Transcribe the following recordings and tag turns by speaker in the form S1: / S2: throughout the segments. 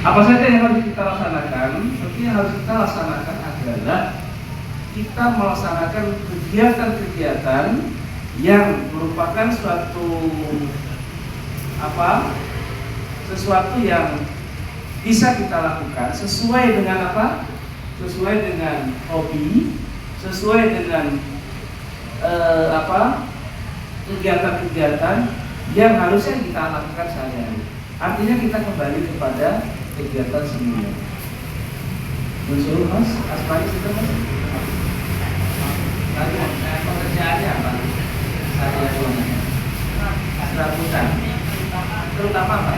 S1: Apa saja yang harus kita laksanakan? Tentu yang harus kita laksanakan adalah kita melaksanakan kegiatan-kegiatan yang merupakan sesuatu yang bisa kita lakukan sesuai dengan apa? Sesuai dengan hobi, sesuai dengan kegiatan-kegiatan yang harusnya kita lakukan sehari-hari. Artinya kita kembali kepada kegiatan semula. Muncul Mas, Asmani itu Mas. Lalu pekerjaannya apa? Saya serabutan. Terutama apa?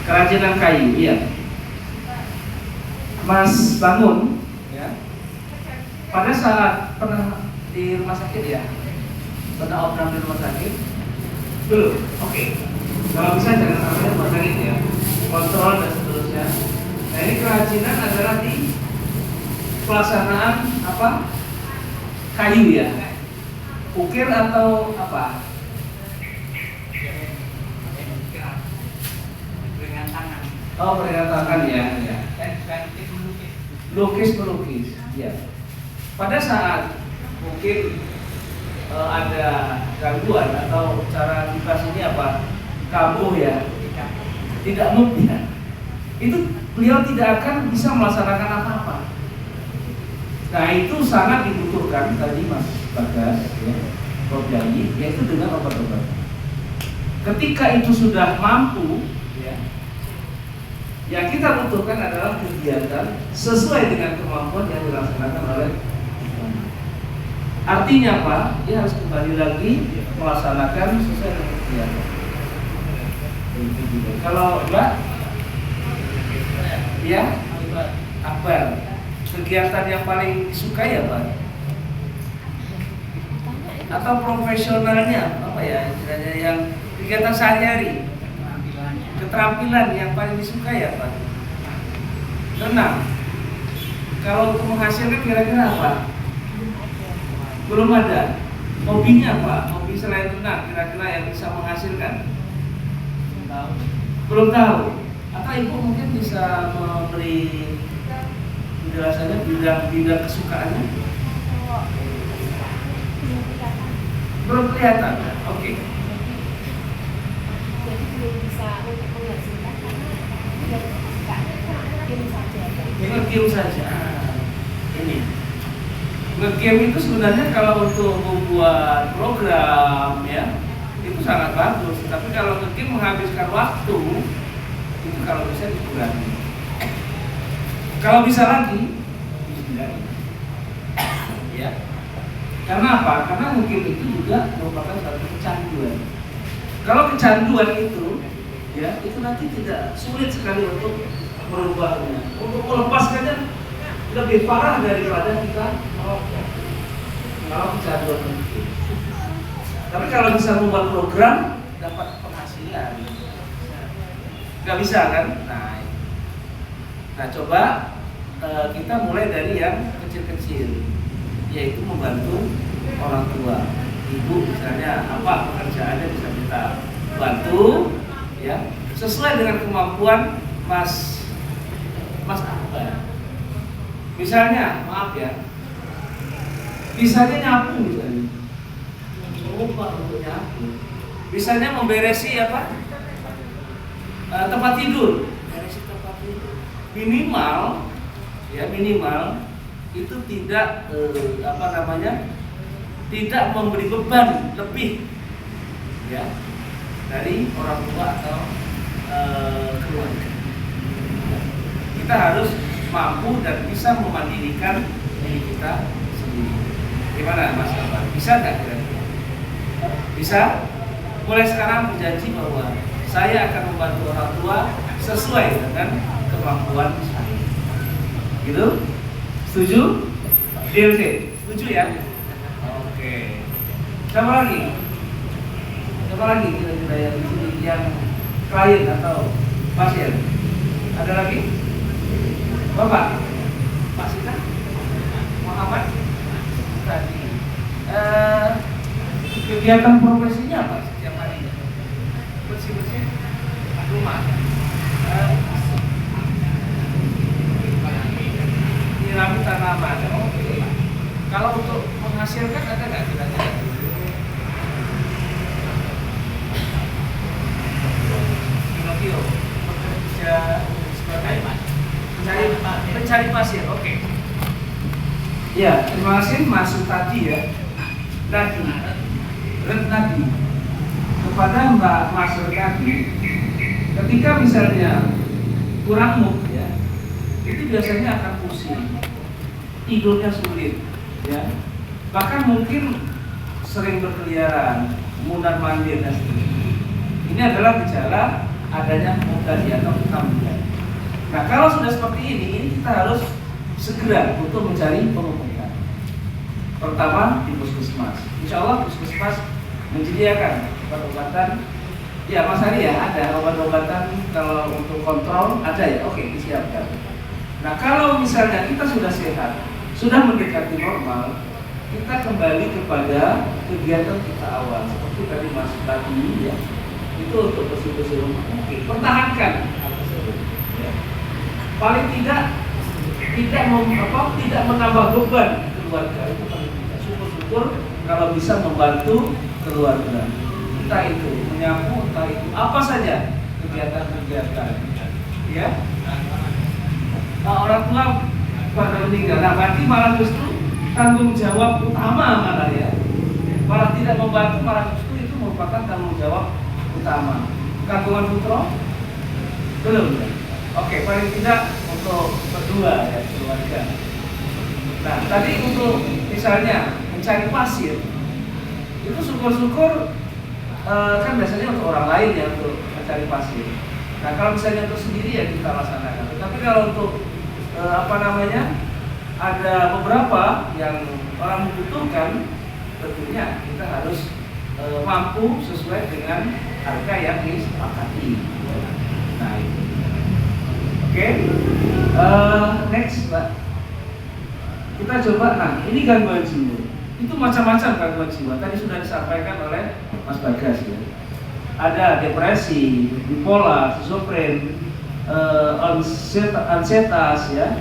S1: Kerajinan kayu, iya. Mas Bangun, ya. Pada saat pernah di rumah sakit ya, pernah opnam di rumah sakit, belum. Oke. Kalau bisa jangan sampai rumah sakit ya, kontrol dan seterusnya. Nah ini kerajinan adalah di pelaksanaan apa? Kayu ya, ukir atau apa? Oh, perengan tangan ya. Lukis melukis, ya. Pada saat mungkin ada gangguan atau cara kipas ini apa? Kambuh ya, tidak mungkin. Itu beliau tidak akan bisa melaksanakan apa-apa. Nah itu sangat dibutuhkan tadi Mas Bagas, ya, Prof. Jani, yaitu dengan obat-obat. Ketika itu sudah mampu, ya, yang kita butuhkan adalah kegiatan sesuai dengan kemampuan yang dilaksanakan oleh. Artinya apa? Dia harus kembali lagi melaksanakan sesuai dengan kegiatan. Kalau Mbak, ya, Akbar, kegiatan yang paling disukai apa? Atau profesionalnya apa ya? Istilahnya yang kegiatan sehari-hari, keterampilan yang paling disukai apa? Renang. Kalau untuk menghasilkan kira-kira apa? Belum ada. Hobinya apa? Hobi selain renang kira-kira yang bisa menghasilkan? Belum tahu. Atau ibu mungkin bisa memberi penjelasannya bidang kesukaannya? Belum kelihatan. Oke.
S2: Jadi belum bisa untuk menghasilkan karena yang kesukaannya game saja.
S1: Nge-game saja. Ini nge-game itu sebenarnya kalau untuk membuat program ya itu sangat bagus. Tapi kalau nge-game menghabiskan waktu itu kalau bisa dikurangi. Kalau bisa lagi dihindari. Ya. Karena apa? Karena nge-game itu juga merupakan satu kecanduan. Kalau kecanduan itu, ya itu nanti tidak sulit sekali untuk merubahnya. Untuk melepaskannya lebih parah daripada kita merokok. Kalau kecanduan itu. Tapi kalau bisa membuat program, dapat penghasilan. Nggak bisa kan? Nah coba kita mulai dari yang kecil-kecil, yaitu membantu orang tua. Ibu misalnya apa pekerjaannya bisa kita bantu ya sesuai dengan kemampuan Mas Akbar. Misalnya maaf ya, bisanya nyapu misalnya, lupa untuk nyapu. Bisanya memberesi apa tempat tidur, beresi tempat tidur. Minimal itu tidak tidak memberi beban lebih ya dari orang tua atau keluarga. Kita harus mampu dan bisa memandirikan diri kita sendiri. Gimana Mas Akbar? Bisa nggak kira-kira? Bisa? Mulai sekarang berjanji bahwa saya akan membantu orang tua sesuai dengan kemampuan saya. Gitu? Setuju? DLC? Setuju ya? Siapa lagi? Kira-kira yang di sini yang klien atau pasien? Ada lagi? Bapak? Pak Sita? Muhammad? Tadi. Kegiatan profesinya apa setiap hari? Bersih-bersih? rumah. Nyirami tanaman. Oke. Kalau untuk menghasilkan ada nggak kira-kira? Pinocchio bekerja sebagai pencari pasir. Oke. Ya, terima kasih Mas Sutadi ya. Nadi kepada Mbak Mas Sutadi. Ketika misalnya kurang mood ya, itu biasanya akan pusing, tidurnya sulit, ya. Bahkan mungkin sering berkeliaran, mundar mandir dan seterusnya. Ini adalah gejala adanya mutasi atau kekambuhan. Nah, kalau sudah seperti ini kita harus segera untuk mencari pengobatan. Pertama di puskesmas. Insya Allah puskesmas menyediakan obat-obatan. Ya Mas Ari ya, ada obat-obatan kalau untuk kontrol ada ya. Oke, disiapkan. Nah, kalau misalnya kita sudah sehat, sudah mendekati normal, kita kembali kepada kegiatan kita awal seperti tadi Mas tadi ya. Itu untuk bersih-bersih rumah. Oke, pertahankan hal tersebut. Ya. Paling tidak menambah beban keluarga, itu paling tidak. Syukur-syukur kalau bisa membantu keluarga. Entah itu menyapu, entah itu apa saja kegiatan-kegiatan. Ya. Nah, orang tua pada meninggal. Nah, berarti malah justru tanggung jawab utama malah ya. Malah tidak membantu, malah justru itu merupakan tanggung jawab utama. Kandungan putra belum ya? Oke, paling tidak untuk berdua ya keluarga. Nah, tadi untuk misalnya mencari pasir itu syukur-syukur kan biasanya untuk orang lain ya untuk mencari pasir. Nah, kalau misalnya untuk sendiri ya kita laksanakan. Tapi kalau untuk ada beberapa yang orang membutuhkan, tentunya kita harus mampu sesuai dengan harga yang disepakati. Nah itu. Oke. Next Pak. Kita coba. Nah ini gangguan jiwa. Itu macam-macam gangguan jiwa. Tadi sudah disampaikan oleh Mas Bagas ya. Ada depresi, bipolar, schizofren, ansietas ya.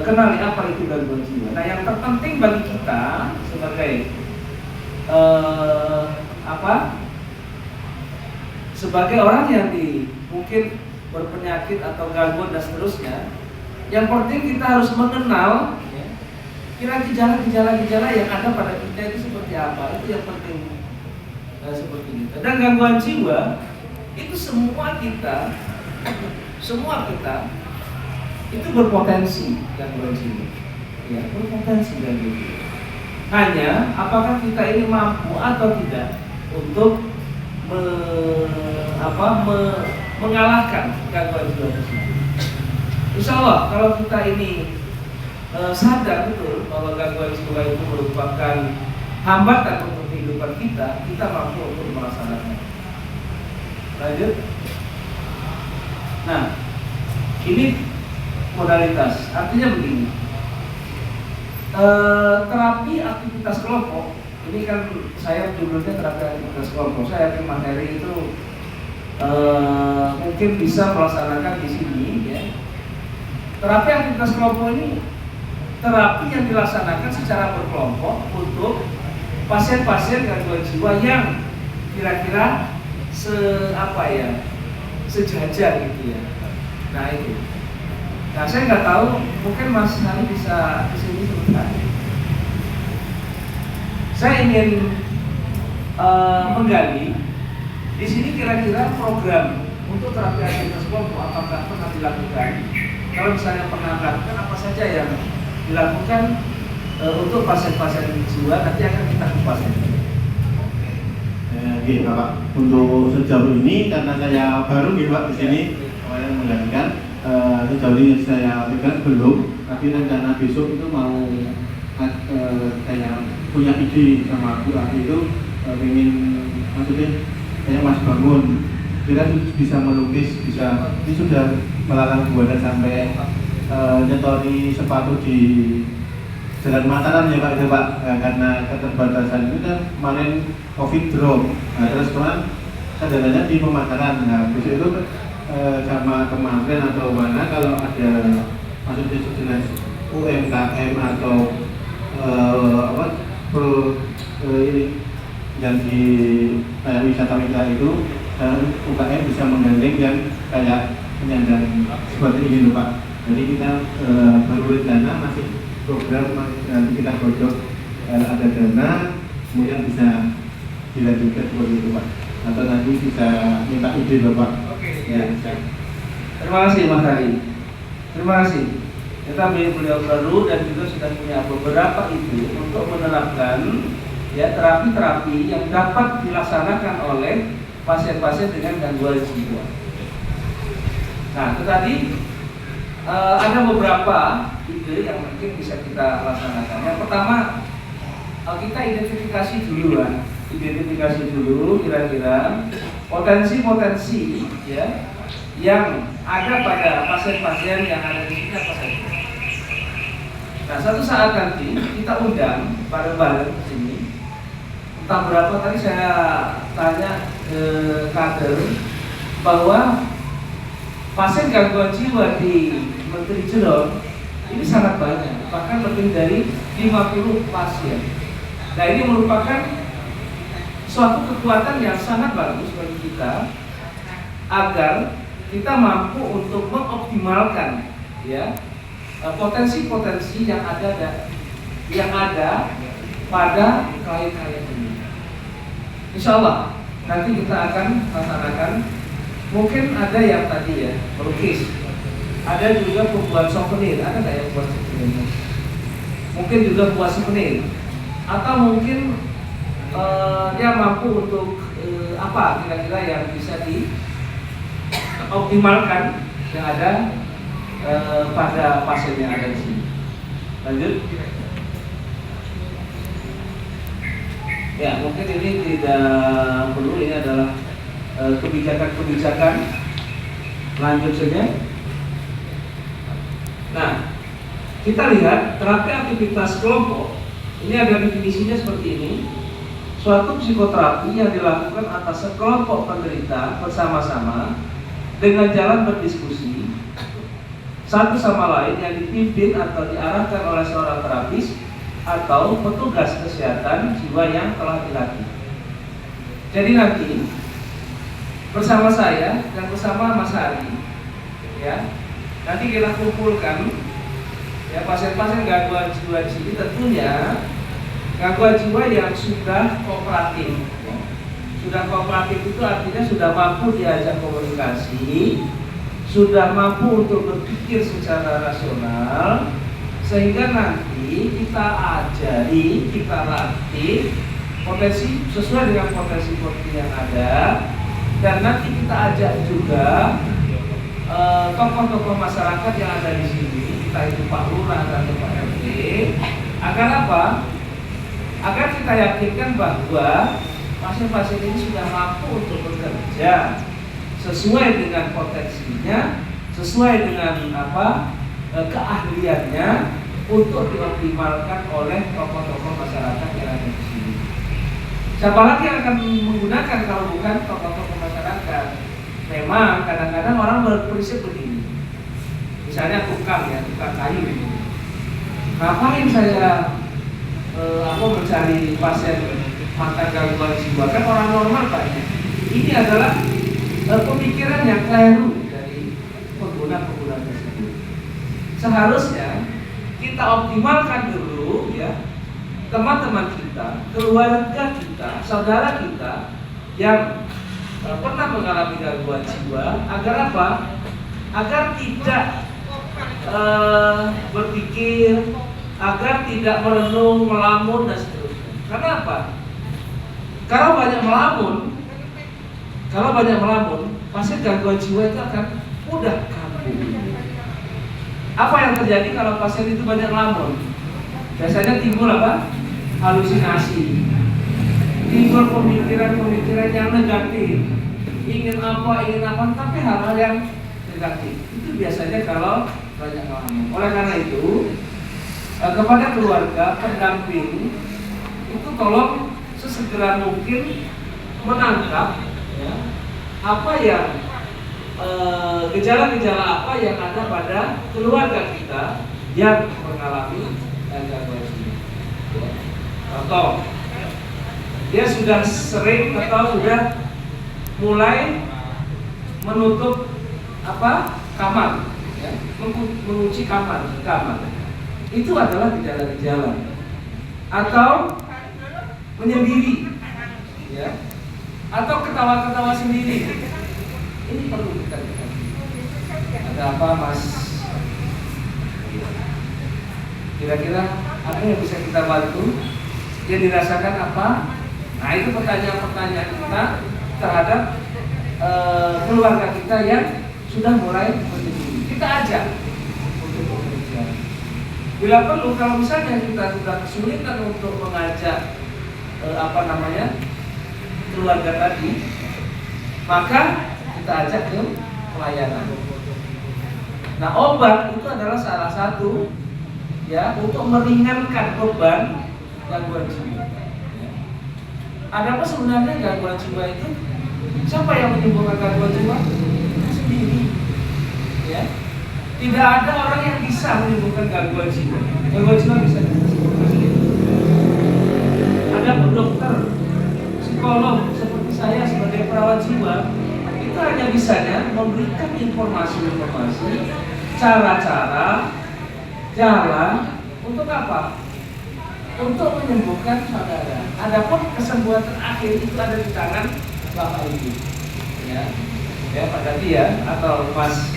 S1: Kenali apa itu gangguan jiwa. Nah yang terpenting bagi kita sebagai sebagai orang yang mungkin berpenyakit atau gangguan dan seterusnya, yang penting kita harus mengenal ya, kira-kira gejala-gejala yang ada pada kita itu seperti apa. Itu yang penting seperti itu. Dan gangguan jiwa itu semua kita itu berpotensi gangguan jiwa, ya berpotensi gangguan jiwa. Hanya apakah kita ini mampu atau tidak untuk mengalahkan gangguan jiwa tersebut. Insya Allah kalau kita ini sadar betul bahwa gangguan jiwa itu merupakan hambatan untuk kehidupan kita, kita mampu untuk melaksanakan. Lanjut. Nah, ini modalitas. Artinya begini. Terapi aktivitas kelompok ini kan saya judulnya terapi aktivitas kelompok. Saya yakin Mas Heri itu mungkin bisa melaksanakan di sini ya. Terapi aktivitas kelompok ini terapi yang dilaksanakan secara berkelompok untuk pasien-pasien gangguan jiwa yang kira-kira sejajar gitu ya. Nah itu. Nah saya nggak tahu, mungkin Mas Hari bisa kesini sebentar. Saya ingin menggali di sini kira-kira program untuk terapi aktivitas kelompok apakah pernah dilakukan? Kalau misalnya pernah dilakukan, apa saja yang dilakukan untuk pasien-pasien jiwa? Nanti akan kita kupas.
S3: Oke, Bapak. Untuk sejauh ini karena saya baru Pak di sini, yang menggantikan. Sejauh ini saya pegang belum, tapi rencana besok itu mau saya punya ide sama Bu Ati itu ingin maksudnya saya masih bangun, kita bisa melukis, ini sudah melakukan buatan sampai nyetori sepatu di Jalan Mataram ya Pak, itu Pak, karena keterbatasan itu kan kemarin COVID drop, nah terus kemarin kendalanya di pemasaran. Nah, besok itu sama kemarin atau mana kalau ada maksudnya sejenis UMKM atau ini yang di wisata itu UKM bisa menggandeng yang kayak penyandang seperti ini loh Pak. Jadi kita baru rencana masih program nanti kita godok ada dana kemudian bisa dilanjutkan seperti itu Pak. Atau nanti bisa minta ide loh Pak.
S1: Oke, ya. Terima kasih Mas Hari. Terima kasih. Kita beliau baru dan juga sudah punya beberapa ide untuk menerapkan ya terapi-terapi yang dapat dilaksanakan oleh pasien-pasien dengan gangguan jiwa. Nah, itu tadi ada beberapa ide yang mungkin bisa kita laksanakan. Yang pertama, kita identifikasi dulu kira-kira potensi-potensi ya yang ada pada pasien-pasien yang ada di sini apa saja. Nah, satu saat nanti kita undang bareng-bareng di sini. Entah berapa tadi saya tanya ke kader bahwa pasien gangguan jiwa di Menteri Jedon ini sangat banyak, bahkan lebih dari 50 pasien. Nah, ini merupakan suatu kekuatan yang sangat bagus bagi kita agar kita mampu untuk mengoptimalkan ya potensi-potensi yang ada pada klien-klien ini. Insya Allah nanti kita akan laksanakan. Mungkin ada yang tadi ya melukis, ada juga pembuat souvenir, ada nggak yang buat souvenir? Mungkin juga buat souvenir, atau mungkin dia mampu untuk apa kira-kira yang bisa dioptimalkan yang ada pada pasien yang ada di sini. Lanjut. Ya, mungkin ini tidak perlu, ini adalah kebijakan-kebijakan. Lanjut saja. Nah, kita lihat terapi aktivitas kelompok. Ini ada definisinya seperti ini. Suatu psikoterapi yang dilakukan atas sekelompok penderita bersama-sama dengan jalan berdiskusi satu sama lain yang dipimpin atau diarahkan oleh seorang terapis atau petugas kesehatan jiwa yang telah dilatih. Jadi nanti bersama saya dan bersama Mas Hari, ya, nanti kita kumpulkan ya pasien-pasien gangguan jiwa di sini, tentunya gangguan jiwa yang sudah kooperatif. Ya. Sudah kooperatif itu artinya sudah mampu diajak komunikasi, sudah mampu untuk berpikir secara rasional, sehingga nanti kita ajari, kita latih potensi sesuai dengan potensi-potensi yang ada. Dan nanti kita ajak juga tokoh-tokoh masyarakat yang ada di sini, entah itu Pak Lurah atau Pak RT, agar apa? Agar kita yakinkan bahwa pasien-pasien ini sudah mampu untuk bekerja sesuai dengan potensinya, sesuai dengan keahliannya untuk dioptimalkan oleh tokoh-tokoh masyarakat yang ada di sini. Siapa lagi yang akan menggunakan kalau bukan tokoh-tokoh masyarakat? Memang kadang-kadang orang berprinsip begini. Misalnya tukang kayu. Ngapain saya mencari pasien mantan gangguan jiwa? Kan orang normal banyak. Ini adalah pemikiran yang keliru dari pengguna-pengguna tersebut. Seharusnya kita optimalkan dulu ya teman-teman kita, keluarga kita, saudara kita yang pernah mengalami gangguan jiwa, agar apa? Agar tidak berpikir, agar tidak merenung, melamun dan seterusnya. Karena apa? Kalau banyak melamun, pasien gangguan jiwa itu akan mudah kambuh. Apa yang terjadi kalau pasien itu banyak melamun? Biasanya timbul apa? Halusinasi, timbul pemikiran-pemikiran yang negatif, ingin apa, tapi hal-hal yang negatif. Itu biasanya kalau banyak melamun. Oleh karena itu, kepada keluarga, pendamping, itu tolong sesegera mungkin menangkap ya, apa yang gejala-gejala apa yang ada pada keluarga kita yang mengalami gangguan jiwa. Ya. Contoh, dia sudah sering atau sudah mulai menutup kamar, ya, mengunci kamar. Itu adalah gejala-gejala. Atau menyendiri, ya, atau ketawa-ketawa sendiri. Ini perlu kita lihat. Ada apa, Mas? Kira-kira apa yang bisa kita bantu? Dia dirasakan apa? Nah, itu pertanyaan-pertanyaan kita terhadap keluarga kita yang sudah mulai menyendiri. Kita ajak untuk bekerja. Bila perlu, kalau misalnya kita sudah kesulitan untuk mengajak keluarga tadi, maka kita ajak ke pelayanan. Nah, obat itu adalah salah satu, ya, untuk meringankan beban gangguan jiwa. Ya. Ada apa sebenarnya gangguan jiwa itu? Siapa yang menimbulkan gangguan jiwa? Sendiri. Ya. Tidak ada orang yang bisa menimbulkan gangguan jiwa. Gangguan jiwa bisa disembuhkan sendiri. Ada pun dokter, psikolog seperti saya sebagai perawat jiwa, itu hanya bisanya memberikan informasi-informasi, cara-cara, jalan untuk apa? Untuk menyembuhkan saudara. Adapun kesembuhan terakhir itu ada di tangan Bapak Ibu. Ya, Pak Dadi ya, atau Mas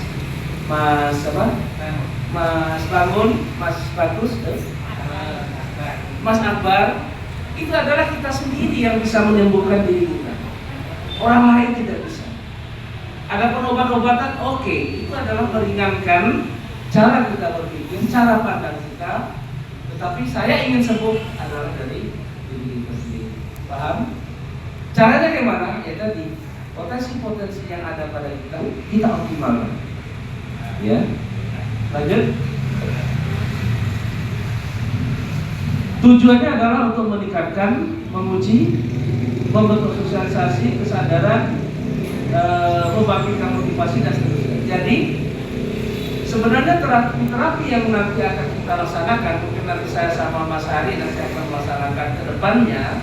S1: Bangun, Mas Bagus, Mas Akbar. Itu adalah kita sendiri yang bisa menyembuhkan diri kita. Orang lain tidak bisa. Ada obat-obatan, oke, itu adalah meringankan cara kita berpikir, cara pandang kita. Tetapi saya ingin sembuh adalah dari diri kita sendiri. Paham? Caranya gimana? Ya tadi, potensi-potensi yang ada pada kita optimalkan. Ya, lanjut. Tujuannya adalah untuk meningkatkan, menguji, membentuk sosialisasi, kesadaran, membangkitkan motivasi dan seterusnya. Jadi sebenarnya terapi yang nanti akan kita laksanakan, mungkin nanti saya sama Mas Hari nanti akan melaksanakan ke depannya,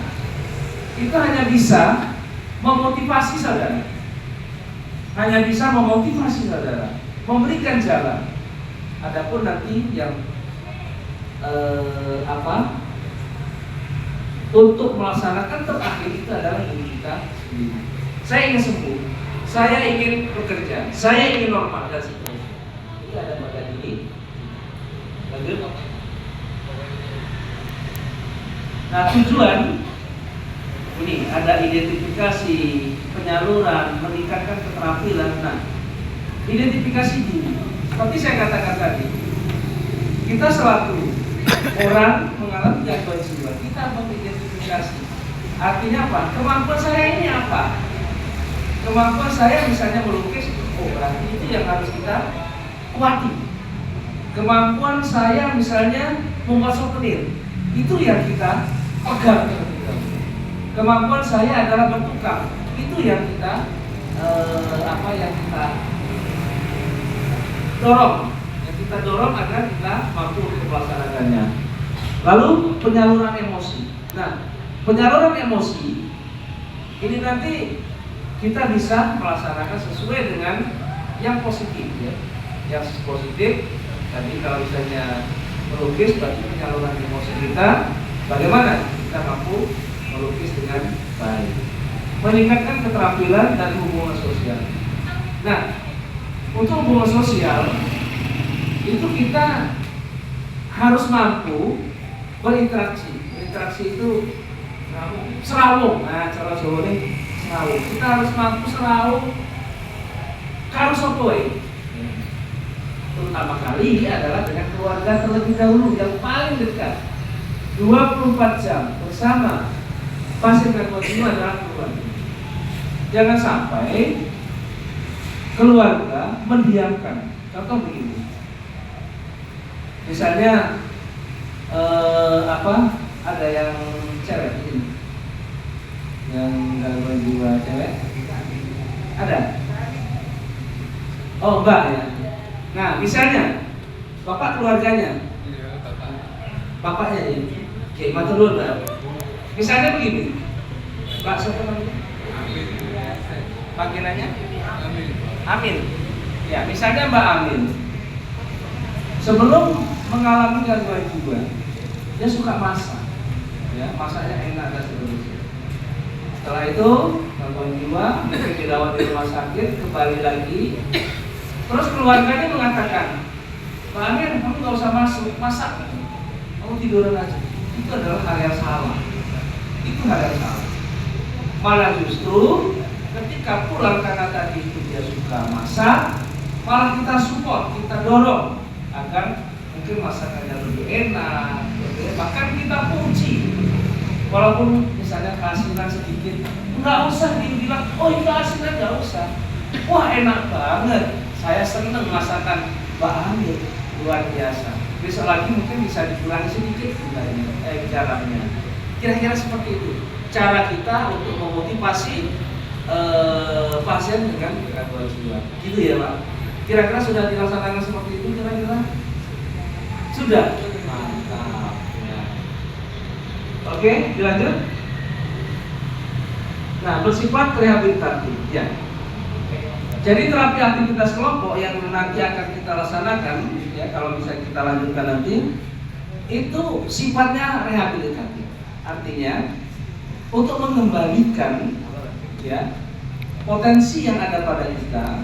S1: itu hanya bisa memotivasi saudara, memberikan jalan. Adapun nanti yang untuk melaksanakan terakhir itu adalah diri kita sendiri. Saya ingin sembuh, saya ingin bekerja, saya ingin normal dan seterusnya. Itu ada pada diri. Lanjut. Nah, tujuan ini ada identifikasi, penyaluran, meningkatkan keterampilan. Nah, identifikasi diri. Seperti saya katakan tadi, kita selaku orang mengalami gangguan jiwa, kita mengidentifikasi. Artinya apa? Kemampuan saya ini apa? Kemampuan saya misalnya melukis, oh berarti itu yang harus kita kuati. Kemampuan saya misalnya membuat souvenir, itu yang kita pegang. Kemampuan saya adalah bertukang, itu yang kita yang kita dorong. Kita dorong agar kita mampu untuk melaksanakannya. Lalu penyaluran emosi. Nah, penyaluran emosi ini nanti kita bisa melaksanakan sesuai dengan yang positif, ya. Yang positif. Tadi kalau misalnya melukis, berarti penyaluran emosi kita bagaimana kita mampu melukis dengan baik, meningkatkan keterampilan dan hubungan sosial. Nah, untuk hubungan sosial itu kita harus mampu berinteraksi. Berinteraksi itu serawung. Nah, cara Jawa ini serawung. Kita harus mampu serawung karo sopoe. Terutama kali adalah dengan keluarga terlebih dahulu yang paling dekat. 24 jam bersama pasien gangguan jiwa adalah keluarga. Jangan sampai keluarga mendiamkan. Contoh begini. Misalnya ada yang cewek ini, yang gangguan jiwa cewek, Ada? Oh, Mbak ya. Nah, misalnya Bapak keluarganya, Bapaknya ya. Oke, matur nuwun, Mbak. Misalnya begini, Mbak siapa namanya? Panggilannya? Amin. Ya, misalnya Mbak Amin, sebelum mengalami gangguan jiwa, dia suka masak, ya, masaknya enak dan seterusnya. Setelah itu gangguan jiwa, mungkin dirawat di rumah sakit, kembali lagi, terus keluarganya mengatakan, Mbak Amin, kamu nggak usah masak, kamu tiduran aja. Itu adalah hal yang salah. Itu hal yang salah. Malah justru ketika pulang karena tadi itu dia suka masak, malah kita support, kita dorong agar mungkin masakannya lebih enak, bahkan kita puji. Walaupun misalnya keasinan sedikit, nggak usah dibilang, oh itu asinan, nggak usah. Wah enak banget, saya seneng masakan Mbak Amin, luar biasa. Besok lagi mungkin bisa dikurangi sedikit caranya. Kira-kira seperti itu cara kita untuk memotivasi pasien dengan gangguan jiwa. Gitu ya Pak. Kira-kira sudah dilaksanakan seperti itu kira-kira? Sudah? Mantap ya. Oke, dilanjut. Nah, bersifat rehabilitatif ya. Jadi terapi aktivitas kelompok yang nanti akan kita laksanakan ya, kalau bisa kita lanjutkan nanti, itu sifatnya rehabilitatif. Artinya untuk mengembalikan ya potensi yang ada pada kita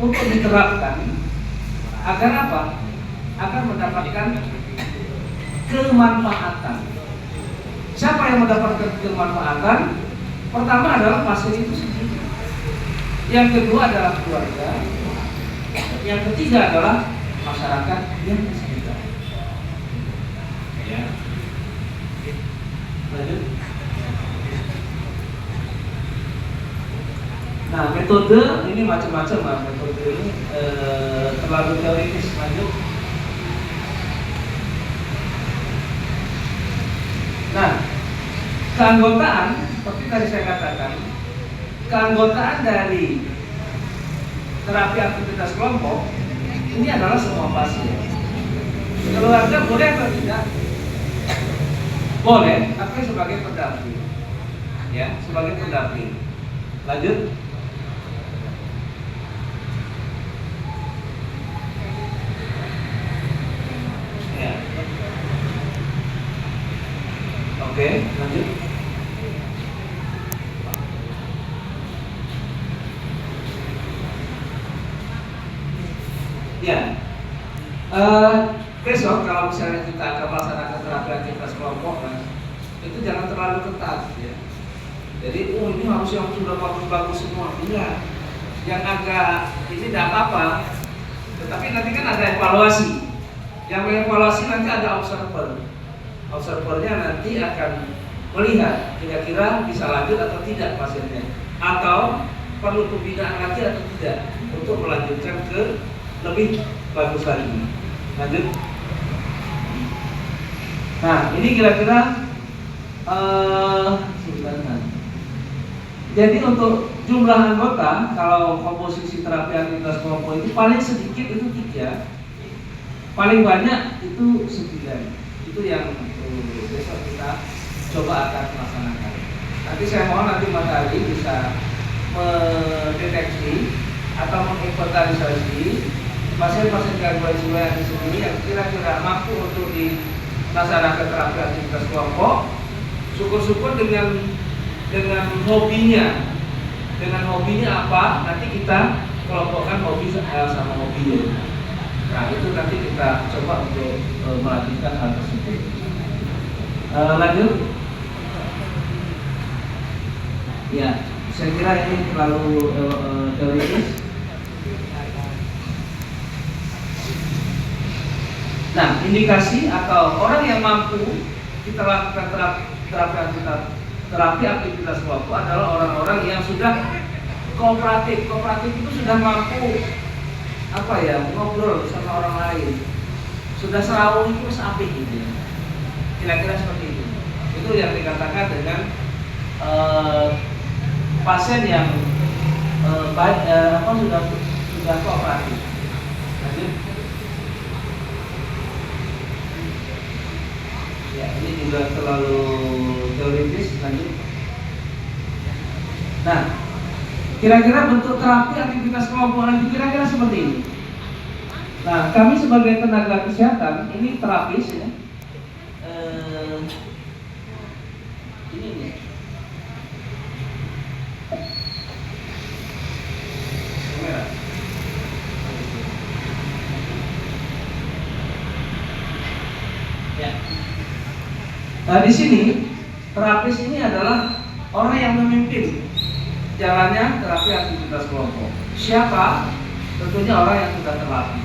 S1: untuk diterapkan agar apa? Agar mendapatkan kemanfaatan. Siapa yang mendapatkan kemanfaatan? Pertama adalah pasien itu sendiri. Yang kedua adalah keluarga. Yang ketiga adalah masyarakat yang di sekitar. Ya. Lanjut. Nah, metode ini macam-macam lah. Metode ini terlalu teoritis. Lanjut. Nah, keanggotaan seperti tadi saya katakan, keanggotaan dari terapi aktivitas kelompok ini adalah semua pasien. Keluarga boleh atau tidak? Boleh, tapi sebagai pendamping. Ya, sebagai pendamping. Lanjut. Ya. Oke, lanjut. Ya, besok kalau misalnya kita akan melaksanakan terapi aktivitas kelompok, itu jangan terlalu ketat ya. Jadi, ini harus yang sudah bagus-bagus semua. Enggak, yang agak ini tidak apa-apa. Tetapi nanti kan ada evaluasi. Yang mengevaluasi nanti ada observer. Observernya nanti akan melihat kira-kira bisa lanjut atau tidak pasiennya, atau perlu pembinaan lagi atau tidak untuk melanjutkan ke lebih bagus lagi. Lanjut. Nah, ini kira-kira jadi untuk jumlah anggota, kalau komposisi terapi aktivitas kelompok itu paling sedikit itu 3, paling banyak itu 9. Itu yang besok kita coba akan melaksanakan. Nanti saya mohon nanti Mas Ali bisa mendeteksi atau menginventarisasi pasien-pasien gangguan jiwa yang di sini yang kira-kira mampu untuk dilaksanakan terapi aktivitas kelompok. Syukur-syukur dengan hobinya. Dengan hobinya apa? Nanti kita kelompokkan hobi sama hobinya. Nah, itu nanti kita coba untuk melanjutkan hal tersebut. Lanjut. Ya, saya kira ini terlalu teoritis. Nah, indikasi atau orang yang mampu kita lakukan terapi aktivitas kelompok adalah orang-orang yang sudah kooperatif. Kooperatif itu sudah mampu ngobrol sama orang lain, sudah serawung itu apik gitu ya. Kira-kira seperti itu. Itu yang dikatakan dengan pasien yang sudah kooperatif. Lanjut. Ya, ini juga terlalu teoritis. Lanjut. Nah, kira-kira bentuk terapi aktivitas kelompok nanti kira-kira seperti ini. Nah, kami sebagai tenaga kesehatan ini terapis ya. Ini nih. Kamera. Ya. Nah, di sini terapis ini adalah orang yang memimpin jalannya terapi aktivitas kelompok. Siapa? Tentunya orang yang sudah terlatih.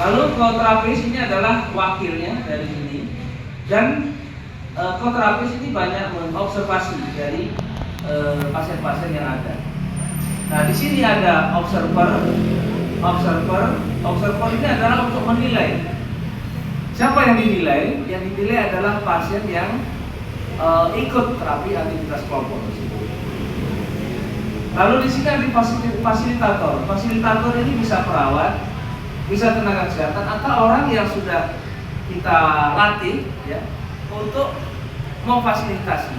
S1: Lalu koterapis ini adalah wakilnya dari sini, dan koterapis ini banyak mengobservasi dari pasien-pasien yang ada. Nah, di sini ada observer ini adalah untuk menilai. Siapa yang dinilai? Yang dinilai adalah pasien yang ikut terapi aktivitas kelompok tersebut. Lalu di sini ada fasilitator. Fasilitator ini bisa perawat, bisa tenaga kesehatan, atau orang yang sudah kita latih ya untuk memfasilitasi.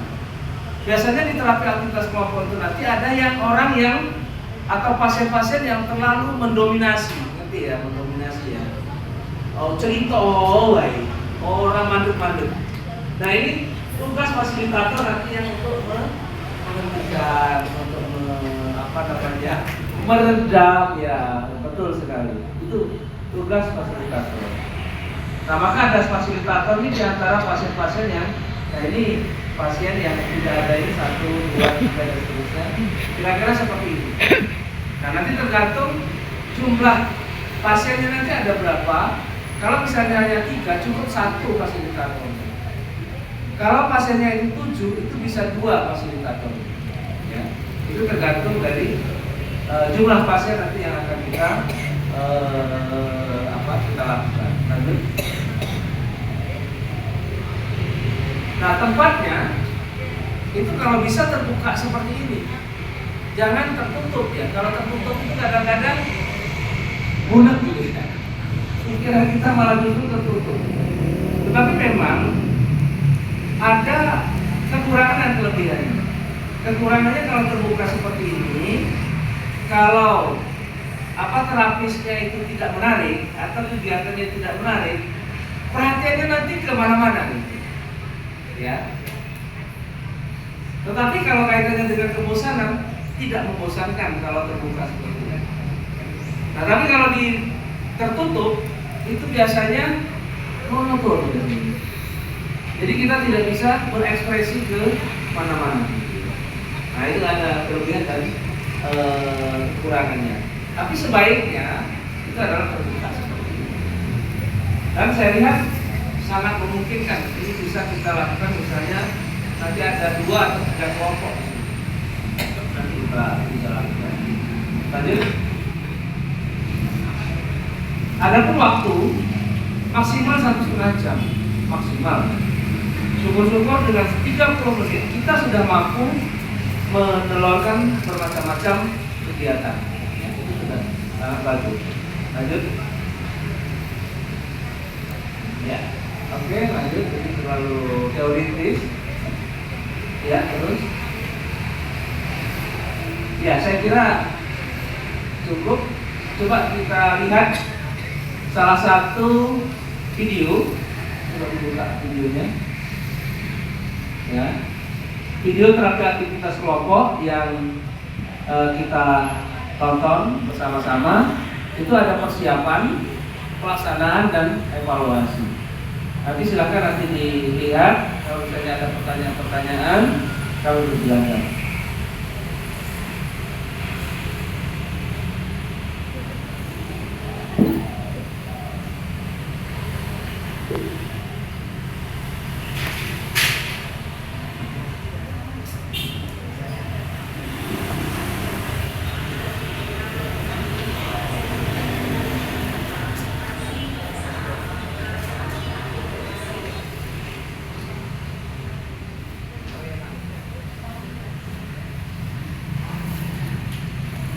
S1: Biasanya di terapi aktivitas kelompok itu nanti ada yang orang yang atau pasien-pasien yang terlalu mendominasi, ngerti ya, mendominasi ya. Oh, cerita orang mandek-mandek. Nah, ini tugas fasilitator nanti yang untuk menghentikan, untuk meredam ya, betul sekali. Itu tugas fasilitator. Nah, maka ada fasilitator ini diantara pasien-pasien yang, nah ini pasien yang tidak ada ini 1, 2, 3 dan seterusnya. Kira-kira seperti ini. Nah, nanti tergantung jumlah pasiennya nanti ada berapa. Kalau misalnya hanya 3, cukup 1 fasilitator. Kalau pasiennya itu 7, itu bisa 2 fasilitator. Ya, itu tergantung dari jumlah pasien nanti yang akan kita lakukan. Lanjut. Nah, tempatnya itu kalau bisa terbuka seperti ini, jangan tertutup ya. Kalau tertutup itu kadang-kadang bunek gitu ya. Pikiran kita malah justru tertutup. Tetapi memang ada kekurangan dan kelebihannya. Kekurangannya kalau terbuka seperti ini, kalau terapisnya itu tidak menarik atau kegiatannya tidak menarik, perhatiannya nanti kemana-mana gitu. Ya. Tetapi kalau kaitannya dengan kebosanan, tidak membosankan kalau terbuka seperti ini. Nah, tapi kalau tertutup, itu biasanya monoton. Jadi kita tidak bisa berekspresi ke mana-mana. Nah, itu ada kelebihan dan kekurangannya. Tapi sebaiknya itu adalah terbuka seperti ini. Dan saya lihat sangat memungkinkan ini bisa kita lakukan, misalnya nanti ada 2 atau 3 kelompok. Nanti kita bisa lakukan. Lanjut. Adapun waktu maksimal 1,5 jam maksimal. Syukur-syukur dengan 30 menit kita sudah mampu menelurkan bermacam-macam kegiatan. Ya, itu sudah sangat bagus. Lanjut. Ya, oke, lanjut. Ini terlalu teoritis. Ya, terus. Ya, saya kira cukup. Coba kita lihat salah satu video. Coba dibuka videonya. Ya. Video terapi aktivitas kelompok yang kita tonton bersama-sama. Itu ada persiapan, pelaksanaan, dan evaluasi. Nanti silakan nanti dilihat. Kalau misalnya ada pertanyaan-pertanyaan, kami bersilakan.